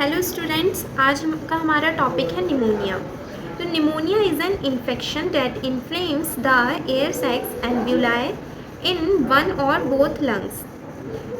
Hello students, आज का हमारा टॉपिक है निमोनिया। तो pneumonia is an infection that inflames the air sacs alveoli in one और both lungs.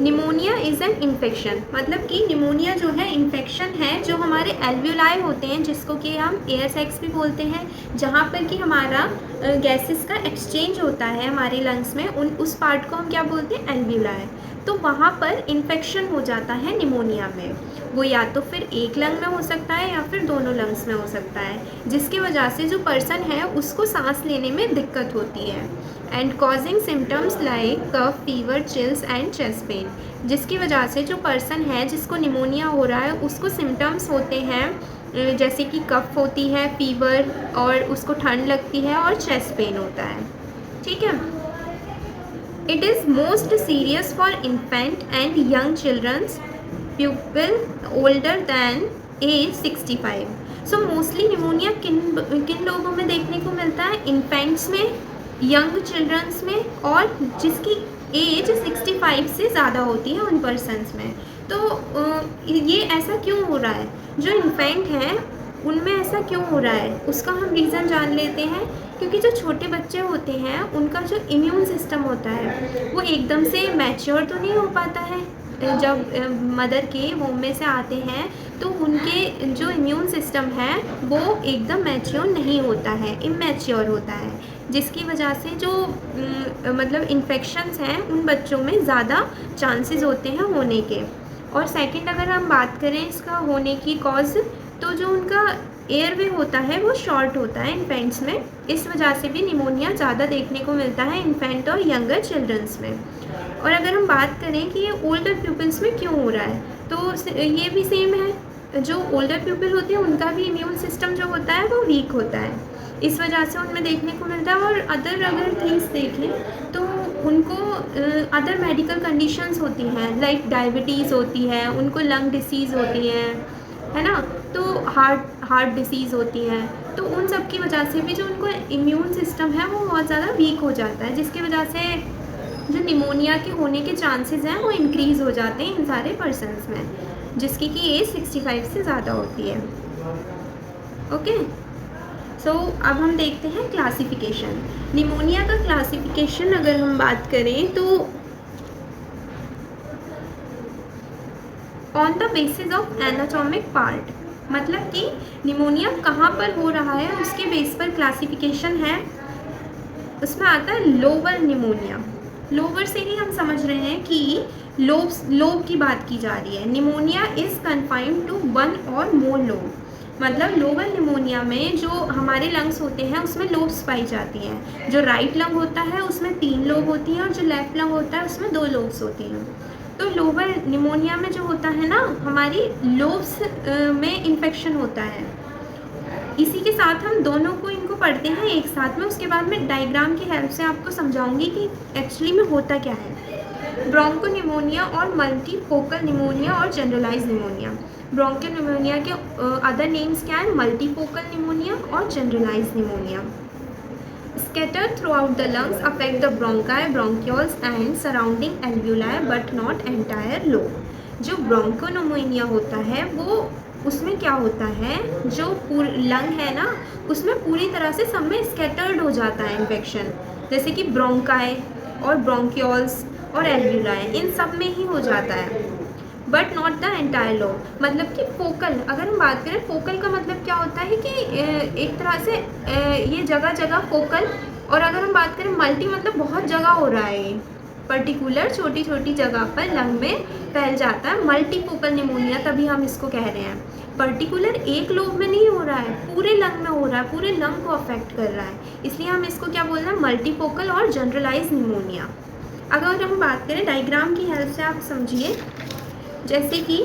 Pneumonia is an infection मतलब कि निमोनिया जो है इन्फेक्शन है जो हमारे एल्वियोलाई होते हैं, जिसको कि हम एयर सैक्स भी बोलते हैं, जहाँ पर कि हमारा गैसेस का एक्सचेंज होता है हमारे लंग्स में, उस पार्ट को हम क्या बोलते हैं, एल्वियोलाई। तो वहाँ पर इन्फेक्शन हो जाता है निमोनिया में। वो या तो फिर एक लंग में हो सकता है या फिर दोनों लंग्स में हो सकता है, जिसकी वजह से जो पर्सन है उसको सांस लेने में दिक्कत होती है। And causing symptoms like cough, fever, chills and chest pain, जिसकी वजह से जो पर्सन है जिसको निमोनिया हो रहा है उसको सिम्टम्स होते हैं जैसे कि कफ होती है, फीवर, और उसको ठंड लगती है और चेस्ट पेन होता है। ठीक है। It is most serious for infant and young childrens pupil older than age 65। So mostly pneumonia किन लोगों में देखने को मिलता है, इन्फेंट्स में, यंग चिल्ड्रंस में, और जिसकी एज 65 से ज़्यादा होती है उन पर्सनस में। तो ये ऐसा क्यों हो रहा है, जो इन्फेंट हैं उनमें ऐसा क्यों हो रहा है, उसका हम रीज़न जान लेते हैं। क्योंकि जो छोटे बच्चे होते हैं उनका जो इम्यून सिस्टम होता है वो एकदम से मैच्योर तो नहीं हो पाता है। जब मदर के वोम में से आते हैं तो उनके जो इम्यून सिस्टम है वो एकदम मैच्योर नहीं होता है, इमैच्योर होता है, जिसकी वजह से जो मतलब इन्फेक्शंस हैं उन बच्चों में ज़्यादा चांसेस होते हैं होने के। और सेकंड, अगर हम बात करें इसका होने की कॉज, तो जो उनका एयरवे होता है वो शॉर्ट होता है इन्फेंट्स में, इस वजह से भी निमोनिया ज़्यादा देखने को मिलता है इन्फेंट और यंगर चिल्ड्रंस में। और अगर हम बात करें कि ये ओल्डर पीपल्स में क्यों हो रहा है, तो ये भी सेम है। जो ओल्डर पीपल होते हैं उनका भी इम्यून सिस्टम जो होता है वो वीक होता है, इस वजह से उनमें देखने को मिलता है। और अगर थिंग्स देखें तो उनको अदर मेडिकल कंडीशंस होती हैं, लाइक डायबिटीज़ होती है, उनको लंग डिसीज़ होती है ना, तो हार्ट डिसीज़ होती है। तो उन सब की वजह से भी जो उनको इम्यून सिस्टम है वो बहुत ज़्यादा वीक हो जाता है, जिसकी वजह से जो निमोनिया के होने के चांसेस हैं वो इंक्रीज़ हो जाते हैं इन सारे पर्सनस में, जिसकी कि एज 65 से ज़्यादा होती है। ओके। सो अब हम देखते हैं क्लासिफिकेशन। निमोनिया का क्लासिफिकेशन अगर हम बात करें तो on the basis of anatomic part, मतलब कि निमोनिया कहाँ पर हो रहा है उसके बेस पर क्लासिफिकेशन है। उसमें आता है लोअर निमोनिया। लोअर से ही हम समझ रहे हैं कि लोब की बात की जा रही है। Pneumonia is confined to one or more lobe, मतलब लोअर निमोनिया में जो हमारे लंग्स होते हैं उसमें लोब्स पाई जाती हैं। जो राइट लंग होता है उसमें 3 लोब होती हैं और जो लेफ्ट लंग होता है उसमें 2 लोब्स होती हैं। तो लोअर निमोनिया में जो होता है ना, हमारी लोब्स में इन्फेक्शन होता है। इसी के साथ हम दोनों को इनको पढ़ते हैं एक साथ में, उसके बाद मैं डायग्राम की हेल्प से आपको समझाऊंगी कि एक्चुअली में होता क्या है। ब्रोंको निमोनिया और मल्टीफोकल निमोनिया और जनरलाइज निमोनिया। ब्रोंको निमोनिया के अदर नेम्स क्या है, मल्टीफोकल निमोनिया और generalize pneumonia. Scattered throughout the lungs, affect the bronchi, bronchioles and surrounding alveoli but not entire lobe। जो ब्रोंकोनिमोनिया होता है वो उसमें क्या होता है, जो लंग है ना उसमें पूरी तरह से सब में स्कैटर्ड हो जाता है इन्फेक्शन, जैसे कि ब्रोंकाई और ब्रोंक्योल्स और एल्वियोलाई, इन सब में ही हो जाता है, but not the entire lobe. मतलब कि फोकल, अगर हम बात करें फोकल का मतलब क्या होता है कि एक तरह से ये जगह जगह फोकल, और अगर हम बात करें मल्टी मतलब बहुत जगह हो रहा है, ये पर्टिकुलर छोटी छोटी जगह पर लंग में फैल जाता है। मल्टीफोकल निमोनिया तभी हम इसको कह रहे हैं, पर्टिकुलर एक लोब में नहीं हो रहा है, पूरे लंग में हो रहा है, पूरे लंग को अफेक्ट कर रहा है, इसलिए हम इसको क्या बोल रहे हैं, मल्टीफोकल और जनरलाइज निमोनिया। अगर हम बात करें डायग्राम की हेल्प से आप समझिए, जैसे कि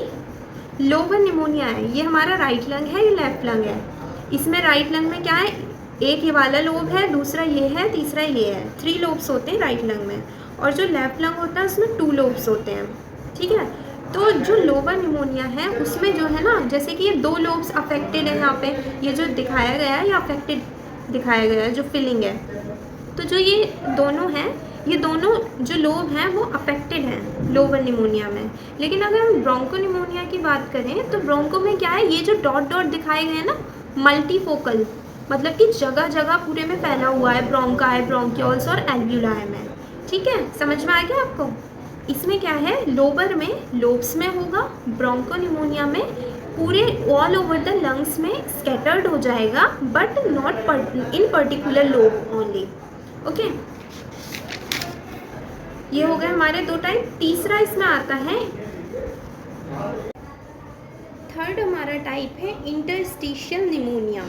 लोअर निमोनिया है, ये हमारा राइट लंग है, ये लेफ्ट लंग है। इसमें राइट लंग में क्या है, एक ये वाला लोब है, दूसरा ये है, तीसरा ये है, 3 लोब्स होते हैं राइट लंग में। और जो लेफ्ट लंग होता है उसमें 2 लोब्स होते हैं। ठीक है। तो जो लोअर निमोनिया है उसमें जो है ना, जैसे कि ये 2 लोब्स अफेक्टेड है, यहाँ पे ये जो दिखाया गया है ये अफेक्टेड दिखाया गया है, जो फिलिंग है। तो जो ये दोनों हैं ये दोनों जो लोब हैं वो अफेक्टेड हैं लोबर निमोनिया में। लेकिन अगर हम ब्रोंको निमोनिया की बात करें तो ब्रोंको में क्या है, ये जो डॉट डॉट दिखाए गए हैं ना, मल्टीफोकल, मतलब कि जगह जगह पूरे में फैला हुआ है, ब्रोंकाई, ब्रोंक्यूल्स और एल्व्यूलाई में। ठीक है, समझ में आ गया आपको? इसमें क्या है, लोबर में लोब्स में होगा, ब्रोंको निमोनिया में पूरे ऑल ओवर द लंग्स में स्कैटर्ड हो जाएगा, but not in particular lobe only. Okay, ये हो गए हमारे दो टाइप। तीसरा इसमें आता है, थर्ड हमारा टाइप है इंटरस्टिशियल निमोनिया।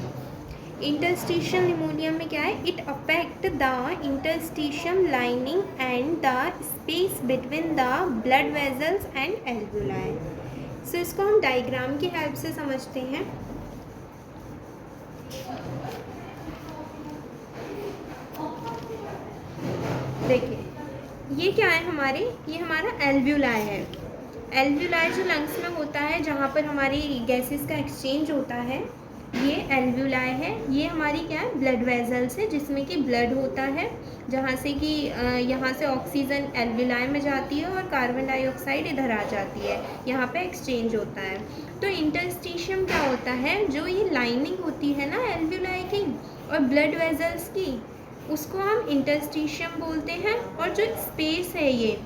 इंटरस्टिशियल निमोनिया में क्या है, it affect the interstitium lining and the space between the blood vessels and alveoli. So इसको हम डायग्राम की हेल्प से समझते हैं। देखिए, ये क्या है हमारे, ये हमारा एल्वुलाई है। एल्वुलाई जो लंग्स में होता है, जहाँ पर हमारी गैसेस का एक्सचेंज होता है, ये एल्वुलाई है। ये हमारी क्या है, ब्लड वेजल्स है, जिसमें कि ब्लड होता है, जहाँ से कि यहाँ से ऑक्सीजन एल्वुलाई में जाती है और कार्बन डाइऑक्साइड इधर आ जाती है, यहाँ पे एक्सचेंज होता है। तो इंटरस्टिशियम क्या होता है, जो ये लाइनिंग होती है ना एल्वुलाई की और ब्लड वेजल्स की, उसको हम इंटरस्टिशियम बोलते हैं। और जो स्पेस है ये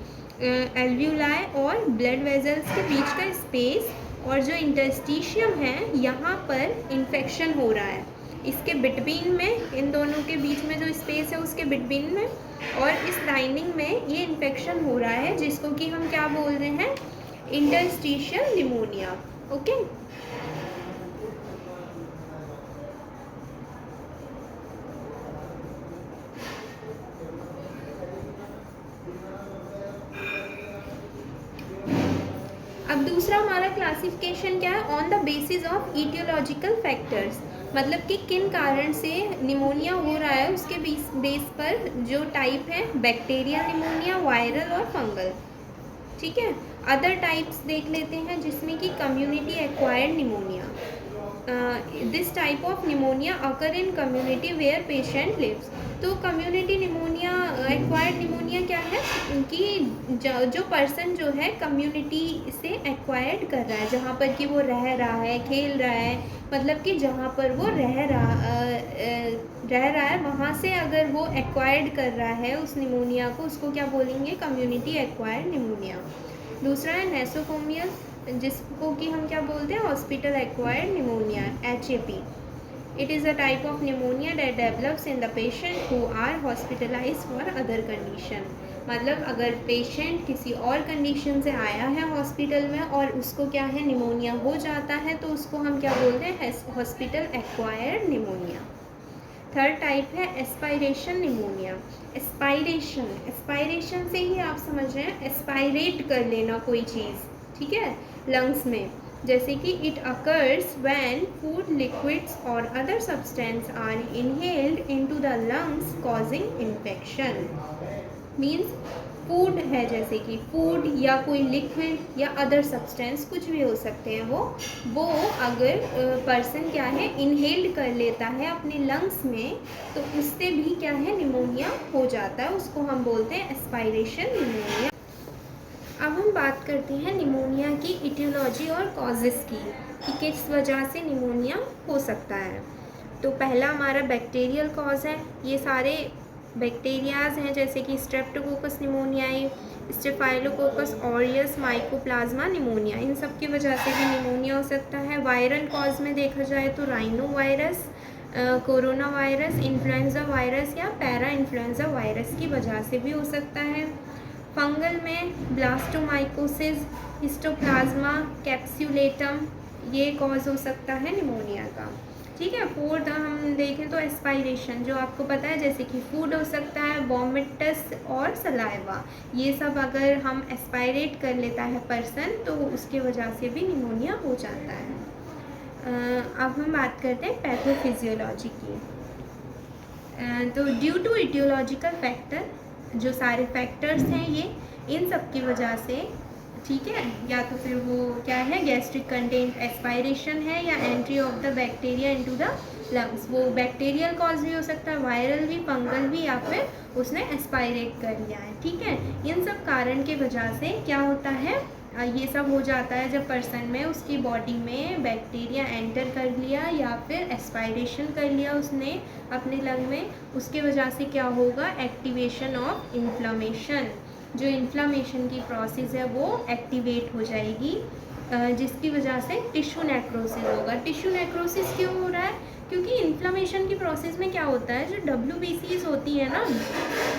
एल्वुलाई और ब्लड वेजल्स के बीच का स्पेस और जो इंटरस्टिशियम है, यहाँ पर इन्फेक्शन हो रहा है, इसके बिटवीन में, इन दोनों के बीच में जो स्पेस है उसके बिटवीन में और इस लाइनिंग में ये इन्फेक्शन हो रहा है, जिसको कि हम क्या बोल रहे हैं, इंटरस्टिशियल निमोनिया। ओके, अब दूसरा हमारा क्लासिफिकेशन क्या है, on the basis of aetiological factors, मतलब कि किन कारण से निमोनिया हो रहा है उसके बेस पर जो टाइप है, बैक्टीरियल निमोनिया, वायरल और फंगल। ठीक है, अदर टाइप्स देख लेते हैं, जिसमें कि community acquired pneumonia. This type of pneumonia occur in community where patient lives. तो कम्युनिटी निमोनिया, एक्वायर्ड निमोनिया क्या है कि जो पर्सन जो है कम्युनिटी से एक्वायर्ड कर रहा है, जहाँ पर कि वो रह रहा है, खेल रहा है, मतलब कि जहाँ पर वो रह रहा है वहाँ से अगर वो एक्वायर्ड कर रहा है उस निमोनिया को, उसको क्या बोलेंगे, कम्युनिटी एक्वायर्ड निमोनिया। दूसरा है नेसोफोमियल, जिसको कि हम क्या बोलते हैं, hospital acquired pneumonia, HAP। It is a type of pneumonia that develops in the patient who are hospitalized for other condition. मतलब अगर पेशेंट किसी और कंडीशन से आया है हॉस्पिटल में और उसको क्या है, निमोनिया हो जाता है, तो उसको हम क्या बोलते हैं, hospital acquired pneumonia. Third type है एस्पायरेशन निमोनिया। एस्पायरेशन से ही आप समझ रहे हैं, एस्पायरेट कर लेना कोई चीज़, ठीक है, लंग्स में। जैसे कि it occurs when food, liquids और other substance are inhaled into the lungs causing infection. Means food है, जैसे कि फूड या कोई लिक्विड या अदर सब्सटेंस, कुछ भी हो सकते हैं वो अगर पर्सन क्या है, इनहेल्ड कर लेता है अपने लंग्स में, तो उससे भी क्या है, निमोनिया हो जाता है, उसको हम बोलते हैं एस्पायरेशन निमोनिया। अब हम बात करते हैं निमोनिया की इटियोलॉजी और कॉजेज़ की, कि किस वजह से निमोनिया हो सकता है। तो पहला हमारा बैक्टीरियल कॉज है। ये सारे बैक्टीरियाज हैं, जैसे कि streptococcus pneumoniae, staphylococcus aureus, mycoplasma pneumonia, इन सब की वजह से भी निमोनिया हो सकता है। वायरल कॉज में देखा जाए तो rhino virus, corona virus, influenza virus या पैरा इन्फ्लुएंजा वायरस की वजह से भी हो सकता है। फंगल में ब्लास्टोमाइकोसिस, हिस्टोप्लाज्मा कैप्सुलेटम, ये कॉज हो सकता है निमोनिया का। ठीक है, फोर्थ हम देखें तो एस्पायरेशन, जो आपको पता है, जैसे कि फूड हो सकता है, वॉमिटस और सलाइवा, ये सब अगर हम एस्पायरेट कर लेता है पर्सन, तो उसके वजह से भी निमोनिया हो जाता है। अब हम बात करते हैं पैथोफिजियोलॉजी की। तो ड्यू टू इटियोलॉजिकल फैक्टर, जो सारे फैक्टर्स हैं ये, इन सब की वजह से, ठीक है, या तो फिर वो क्या है, गैस्ट्रिक कंटेंट एस्पायरेशन है, या entry of the bacteria into the lungs. वो बैक्टीरियल कॉज भी हो सकता है, वायरल भी, फंगल भी, या फिर उसने एस्पायरेट कर लिया है। ठीक है, इन सब कारण के वजह से क्या होता है, ये सब हो जाता है जब पर्सन में, उसकी बॉडी में बैक्टीरिया एंटर कर लिया या फिर एस्पायरेशन कर लिया उसने अपने लंग में, उसके वजह से क्या होगा, एक्टिवेशन ऑफ इन्फ्लामेशन। जो इन्फ्लामेशन की प्रोसेस है वो एक्टिवेट हो जाएगी, जिसकी वजह से टिश्यू नेक्रोसिस होगा। टिश्यू नेक्रोसिस क्यों हो रहा है, क्योंकि इन्फ्लामेशन की प्रोसेस में क्या होता है, जो WBCs होती है ना,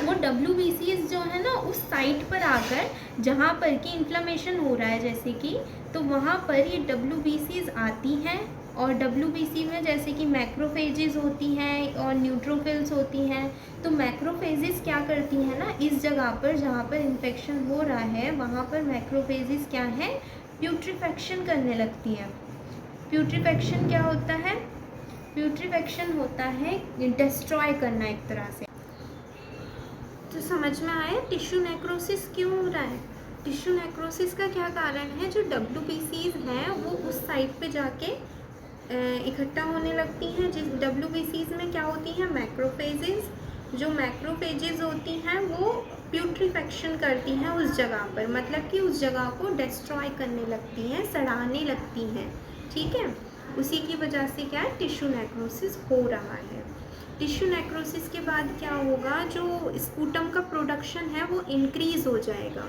वो WBCs जो है ना उस साइट पर आकर जहाँ पर कि इन्फ्लामेशन हो रहा है जैसे कि, तो वहाँ पर ये WBCs आती हैं, और WBC में जैसे कि मैक्रोफेजेस होती हैं और न्यूट्रोफिल्स होती हैं। तो मैक्रोफेजेस क्या करती हैं ना, इस जगह पर जहाँ पर इन्फेक्शन हो रहा है वहाँ पर मैक्रोफेजेस क्या है, प्यूट्रिफेक्शन करने लगती है। प्यूट्रिफेक्शन क्या होता है, प्यूट्रिफेक्शन होता है डिस्ट्रॉय करना एक तरह से। तो समझ में आया टिश्यू नेक्रोसिस क्यों हो रहा है। टिश्यू नेक्रोसिस का क्या कारण है, जो WBCs हैं वो उस साइट पे जाके इकट्ठा होने लगती हैं। जिस WBCs में क्या होती हैं, मैक्रोफेजेस। जो मैक्रोफेजेस होती हैं वो प्यूट्रिफेक्शन करती हैं उस जगह पर, मतलब कि उस जगह को डिस्ट्रॉय करने लगती हैं, सड़ाने लगती हैं। ठीक है, उसी की वजह से क्या है, टिश्यू नेक्रोसिस हो रहा है। टिश्यू नेक्रोसिस के बाद क्या होगा, जो स्पूटम का प्रोडक्शन है वो इंक्रीज़ हो जाएगा।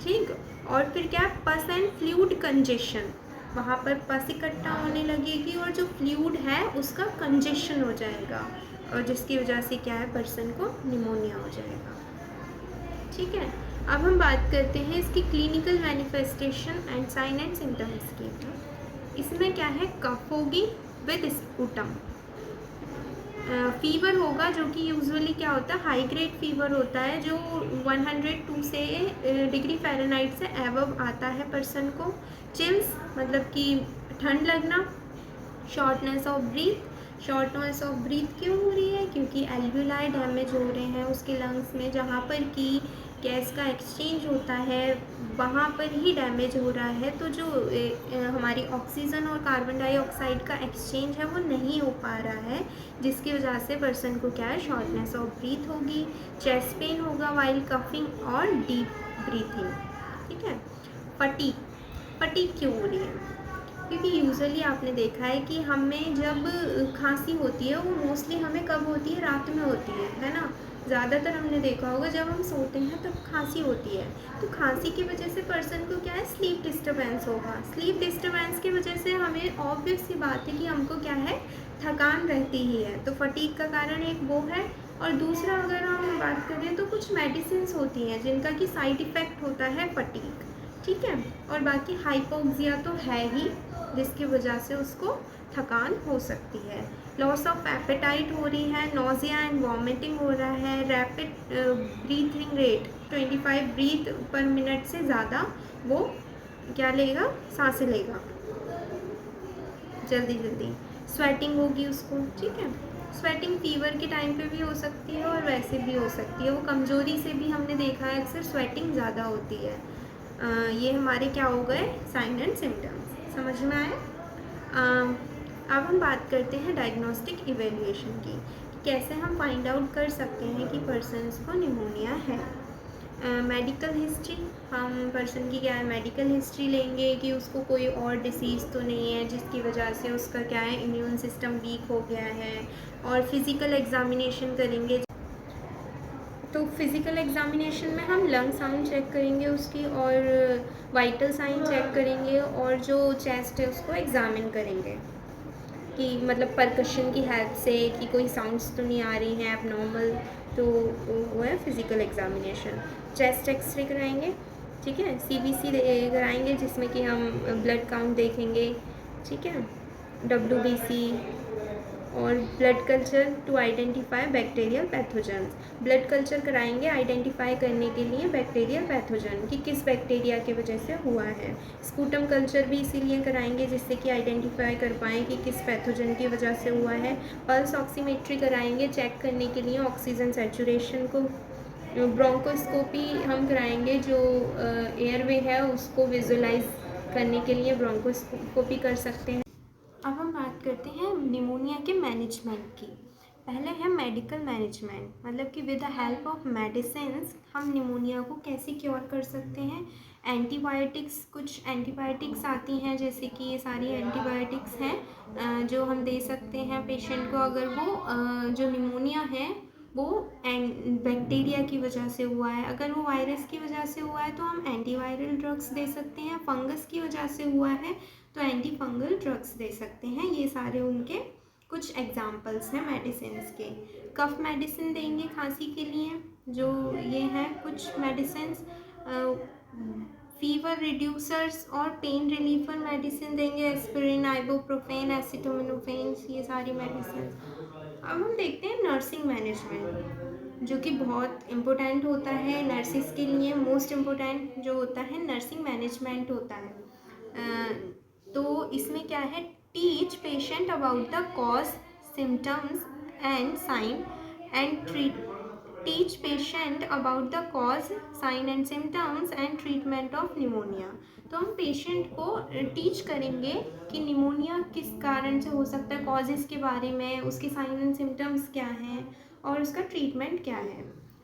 ठीक, और फिर क्या, पस एंड फ्लूइड कंजेशन, वहाँ पर पस इकट्ठा होने लगेगी और जो फ्लूइड है उसका कंजेशन हो जाएगा, और जिसकी वजह से क्या है, पर्सन को निमोनिया हो जाएगा। ठीक है, अब हम बात करते हैं इसकी clinical manifestation and sign and symptoms की। इसमें क्या है, कफ होगी विद स्पूटम, फीवर होगा, जो कि यूजुअली क्या होता है, हाई ग्रेड फीवर होता है, जो 102 से डिग्री फ़ारेनहाइट से एबव आता है पर्सन को। चिल्स मतलब कि ठंड लगना। Shortness of breath, shortness of breath क्यों हो रही है, क्योंकि एल्वियोलाई डैमेज हो रहे हैं उसके लंग्स में, जहाँ पर कि गैस का एक्सचेंज होता है वहाँ पर ही डैमेज हो रहा है। तो जो हमारी ऑक्सीजन और कार्बन डाइऑक्साइड का एक्सचेंज है वो नहीं हो पा रहा है, जिसकी वजह से पर्सन को क्या है, शॉर्टनेस ऑफ ब्रीथ होगी। चेस्ट पेन होगा वाइल कफिंग और डीप ब्रीथिंग। ठीक है, फटीग, फटीग क्यों हो रही है, क्योंकि यूजुअली आपने देखा है कि हमें जब खांसी होती है वो मोस्टली हमें कब होती है, रात में होती है ना। ज़्यादातर हमने देखा होगा जब हम सोते हैं तब खांसी होती है। तो खांसी की वजह से पर्सन को क्या है, स्लीप डिस्टर्बेंस होगा। स्लीप डिस्टर्बेंस की वजह से हमें ऑब्वियस सी बात है कि हमको क्या है, थकान रहती ही है। तो फटीग का कारण एक वो है, और दूसरा अगर हम बात करें तो कुछ मेडिसिन्स होती हैं जिनका कि साइड इफ़ेक्ट होता है फटीग। ठीक है, और बाकी हाइपोक्सिया तो है ही, जिसकी वजह से उसको थकान हो सकती है। लॉस ऑफ एपेटाइट हो रही है, नोज़िया एंड वॉमिटिंग हो रहा है, rapid breathing rate 25 breath per minute से ज़्यादा वो क्या लेगा, सांसें लेगा जल्दी जल्दी। स्वेटिंग होगी उसको। ठीक है, स्वेटिंग फीवर के टाइम पे भी हो सकती है और वैसे भी हो सकती है। वो कमज़ोरी से भी हमने देखा है अक्सर स्वेटिंग ज़्यादा होती है। ये हमारे क्या हो गए, साइन एंड सिम्टम्स। समझ में आए। अब हम बात करते हैं डायग्नोस्टिक इवेल्युएशन की, कैसे हम फाइंड आउट कर सकते हैं कि पर्सन्स को निमोनिया है। मेडिकल हिस्ट्री, हम पर्सन की क्या है, मेडिकल हिस्ट्री लेंगे कि उसको कोई और डिसीज़ तो नहीं है जिसकी वजह से उसका क्या है, इम्यून सिस्टम वीक हो गया है। और फिज़िकल एग्जामिनेशन करेंगे, तो फिज़िकल एग्जामिनेशन में हम लंग साउंड चेक करेंगे उसकी, और वाइटल साइन चेक करेंगे, और जो चेस्ट है उसको एग्ज़ामिन करेंगे कि मतलब परकशन की हेल्प से कि कोई साउंड्स तो नहीं आ रही हैं एबनॉर्मल। तो वो है फिज़िकल एग्जामिनेशन। चेस्ट एक्सरे कराएंगे, ठीक है, CBC कराएंगे जिसमें कि हम ब्लड काउंट देखेंगे। ठीक है, WBC और blood culture to identify bacterial pathogens. Blood culture कराएंगे आइडेंटिफाई करने के लिए बैक्टीरियल पैथोजन कि किस बैक्टीरिया की वजह से हुआ है। स्पूटम कल्चर भी इसीलिए कराएंगे जिससे कि आइडेंटिफाई कर पाएँ कि किस पैथोजन की वजह से हुआ है। पल्स ऑक्सीमेट्री कराएंगे चेक करने के लिए ऑक्सीजन सैचुरेशन को। ब्रोंकोस्कोपी हम कराएंगे, जो एयरवे है उसको विजुलाइज करने के लिए ब्रोंकोस्कोपी कर सकते हैं। अब हम बात करते हैं निमोनिया के मैनेजमेंट की। पहले है मेडिकल मैनेजमेंट, मतलब कि with the help of medicines हम निमोनिया को कैसे क्योर कर सकते हैं। एंटीबायोटिक्स, कुछ एंटीबायोटिक्स आती हैं, जैसे कि ये सारी एंटीबायोटिक्स हैं जो हम दे सकते हैं पेशेंट को अगर वो जो निमोनिया है वो बैक्टीरिया की वजह से हुआ है। अगर वो वायरस की वजह से हुआ है तो हम एंटीवायरल ड्रग्स दे सकते हैं। फंगस की वजह से हुआ है तो एंटी फंगल ड्रग्स दे सकते हैं। ये सारे उनके कुछ एग्जाम्पल्स हैं मेडिसिन्स के। कफ मेडिसिन देंगे खांसी के लिए, जो ये हैं कुछ मेडिसिन्स। फीवर रिड्यूसर्स और पेन रिलीफर मेडिसिन देंगे, एस्पिरिन, आइबुप्रोफेन, एसिटामिनोफेन, ये सारी मेडिसिन। अब हम देखते हैं नर्सिंग मैनेजमेंट, जो कि बहुत इम्पोर्टेंट होता है नर्सिस के लिए। मोस्ट इम्पोर्टेंट जो होता है नर्सिंग मैनेजमेंट होता है। तो इसमें क्या है, teach patient about the cause, symptoms and sign and treat teach patient about the cause, sign and symptoms and treatment of pneumonia. तो हम पेशेंट को टीच करेंगे कि निमोनिया किस कारण से हो सकता है, कॉजेज़ के बारे में, उसके साइन एंड सिम्टम्स क्या हैं और उसका ट्रीटमेंट क्या है।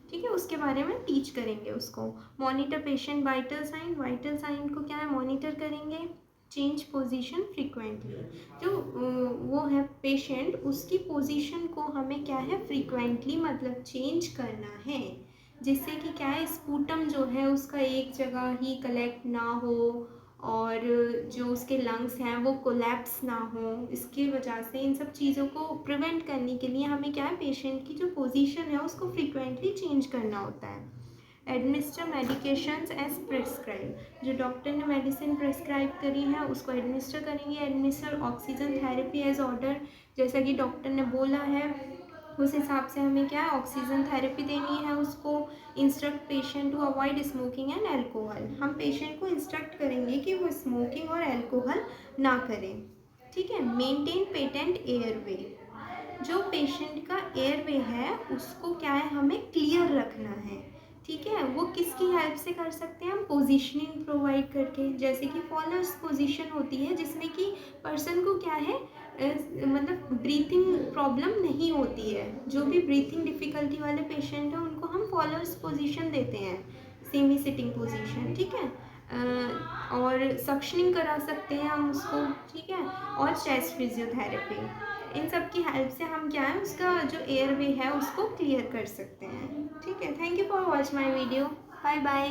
ठीक है, उसके बारे में टीच करेंगे उसको। Monitor patient vital sign, vital sign को क्या है मॉनिटर करेंगे। चेंज पोजीशन फ्रीक्वेंटली, जो वो है पेशेंट, उसकी पोजीशन को हमें क्या है फ्रीक्वेंटली मतलब चेंज करना है, जिससे कि क्या है स्पूटम जो है उसका एक जगह ही कलेक्ट ना हो और जो उसके लंग्स हैं वो कोलैप्स ना हो। इसकी वजह से इन सब चीज़ों को प्रिवेंट करने के लिए हमें क्या है पेशेंट की जो पोजीशन है उसको फ्रीक्वेंटली चेंज करना होता है। एडमिनिस्टर मेडिकेशंस एज प्रिस्क्राइब, जो डॉक्टर ने मेडिसिन प्रिस्क्राइब करी है उसको एडमिनिस्टर करेंगे। Administer oxygen therapy as order, जैसा कि डॉक्टर ने बोला है उस हिसाब से हमें क्या है ऑक्सीजन थेरेपी देनी है उसको। Instruct patient to avoid smoking and alcohol, हम पेशेंट को इंस्ट्रक्ट करेंगे कि वो स्मोकिंग और एल्कोहल ना करें। ठीक है। मेंटेन पेटेंट एयरवे, जो पेशेंट का एयरवे है उसको क्या है हमें क्लियर रखना है। ठीक है, वो किसकी हेल्प से कर सकते हैं हम, पोजीशनिंग प्रोवाइड करके, जैसे कि फॉलोअर्स पोजीशन होती है जिसमें कि पर्सन को क्या है मतलब ब्रीथिंग प्रॉब्लम नहीं होती है। जो भी ब्रीथिंग डिफ़िकल्टी वाले पेशेंट हैं उनको हम फॉलोअर्स पोजीशन देते हैं, सेमी सिटिंग पोजीशन। ठीक है। और सक्शनिंग करा सकते हैं हम उसको। ठीक है, और चेस्ट फिजियोथेरेपी, इन सब की हेल्प से हम क्या है उसका जो एयरवे है उसको क्लियर कर सकते हैं। ठीक है, thank you for watch my video, bye bye.